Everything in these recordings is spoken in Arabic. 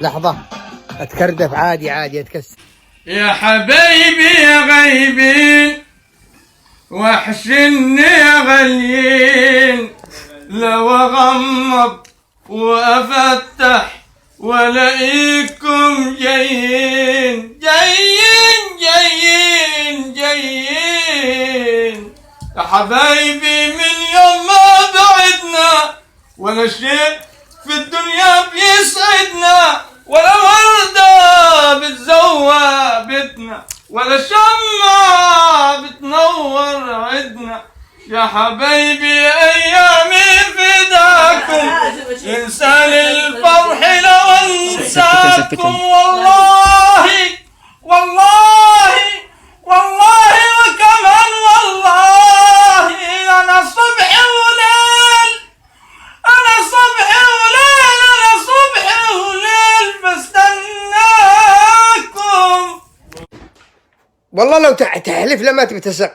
لحظة اتكردف عادي اتكسر. يا حبايبي يا غايبين وحشني يا غاليين، لو اغمض وافتح والاقيكم جايين يا حبايبي، من يوم ما بعدنا ولا شيء في الدنيا بيسعدنا، ولا وردة بتزوى بيتنا، ولا شمعة بتنور عدنا. يا حبايبي أيامي فداكم، إنسان الفرح لو أنساكم، والله وكمان والله أنا صبح وليل، أنا صبح وليل بستناكم. والله لو تحلف لما تبتسق،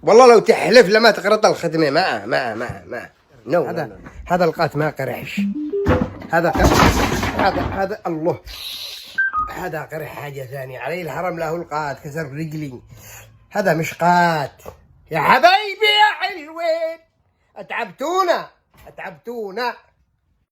والله لو تحلف لما تقرط الخدمة. ما نو هذا القات ما قرحش، هذا الله، هذا قرح حاجة ثانية. علي الحرم له القات كسر رجلي، هذا مش قات. يا حبايبي يا حلوين، اتعبتونا